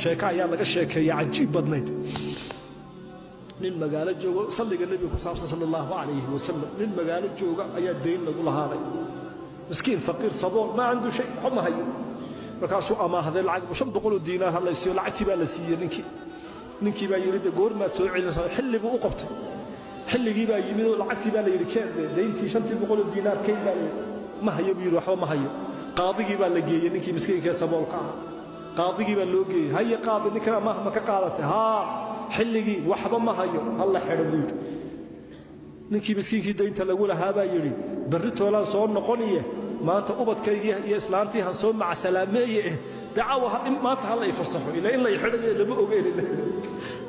sheeka ayaa laga sheekeeyay cajiib badnayd nin magaalo joogo salliga nabiga ku saabsan sallallahu alayhi wasallam nin magaalo jooga ayaa deyn lagu lahaaday miskiin faqiir sabool ma عنده shay xuma hayo markaasuu amaahday lacag 500 diinaar la siiyo lacagtii baa la siiyay ninkii baa yiri goormaad soo celinaysaa xilli buu u qabtay xilligii baa yimid oo lacagtii baa la yiri keen deyntii 500 diinaar keen baa ma hayo biir waxba ma hayo qaadigii baa la geeyay ninkii miskiinka saboolka qaadigii baa loo geeyay haye qaadi ninkana ma ka qaadatay ha xilligii waxba ma hayo alla xidhiidh ninkii miskiinkii deynta lagu lahaa baa yiri barri toolaan soo noqoniye maanta ubadkaygii iyo islaantii han soo mac salaameeye dacwaha maanta hal ay fasaxo ila in la xidhiidh lama ogeyn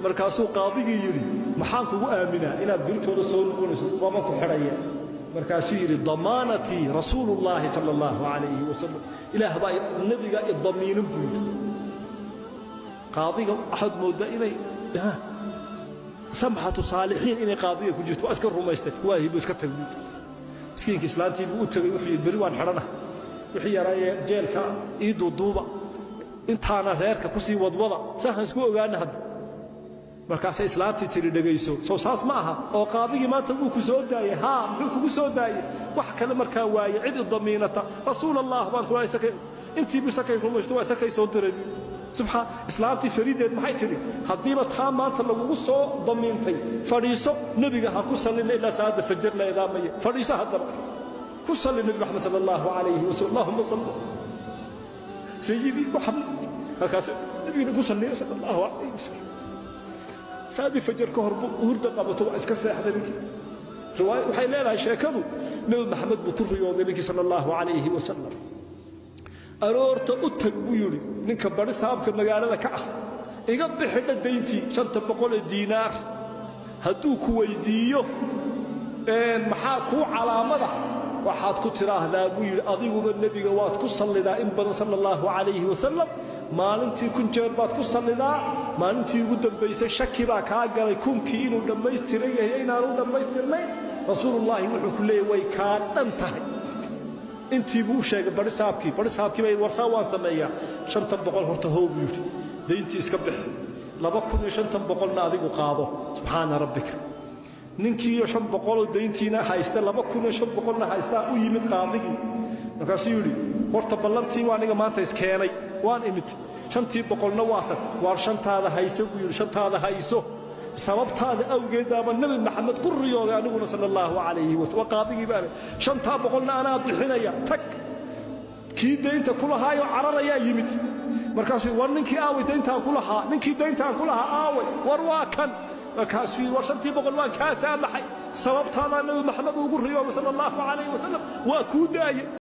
markaasuu qaadigii yiri maxaan kugu aaminaa inaad birtooda soo noqonayso waama ku xidhaya markaasuu yiri damaanati rasuulullaahi sallallahu alayhi wasallam ilaah baa nabiga idamiin buu qaadiga ahad mooda inay samxatu saalixiin inay qaadiga ku jirto askar rumaystay waahi buu iska tagay miskiinka islaantii buu u tagay wuxuu bari waan xidhana wixii yaraayay jeelka ii duuduuba intaana reerka ku sii wadwada sahan isku ogaana hadda markaas islaantii tiri dhageyso soo saas ma aha oo qaadigii maanta uu ku soo daayay ha muxuu kugu soo daayay wax kale markaa waaye cid damiinata rasuulullaahi baan kula isakay intii buu sakay rumaysto waa sakay soo diray subhaan islaantii fariideed maxay tiri hadiiba taa maanta lagu soo damiintay fadhiiso nabiga ha ku sallina ila saada fajr la idaamay fadhiiso hadda ku salli nabi muhammad sallallahu alayhi wa sallam allahumma salli sayyidi muhammad halkaas nabiga ku salli sallallahu alayhi wa sallam saadi fajr ka hor hurda qabato iska seexday riwaayad waxay leedahay sheekadu nabi muhammad buu ku riyooday nabi sallallahu alayhi wa sallam aroorta u tag buu yiri ninka bari saabka magaalada ka ah iga bixida deyntii 500 diinaar haduu ku weydiiyo maxaa ku calaamada waxaad ku tiraahdaa buu yiri adiguba nabiga waad ku sallidaa in badan sallallahu alayhi wa sallam maalintii kun jeer baad ku sallidaa maalintii ugu dambeysay shaki baa ka galay kunkii inuu dhameystiray inaanu dhameystirnay rasuulullaahi wuxuu ku leeyahay way ka dhan tahay intii buu sheegay bari saabkii bay warsaa waan sameeyaa 500 horta hoob yiri deyntii iska bix 2500 na adigu qaado subhana rabbika ninkii 500 deyntiina haysta 2500 na haysta u yimid qaadigii markaasuu yiri horta ballantii waa aniga maanta iskeenay waan imid 500 na waa shantaada hayso buu yiri shantaada hayso sababtaada awgeed baa nabi maxamed ku riyooday aniguna sallallahu alayhi wa sallam qaadigii baa 500 na ana bixinaya tag kii deynta kula haayo cararaya yimid markaasuu war ninkii aaway deynta kula haa ninkii deynta kula haa aaway war waa kan markaasuu war 500 waan ka saamaxay sababtaada nabi maxamed ugu riyooday sallallahu alayhi wa sallam waa ku daayay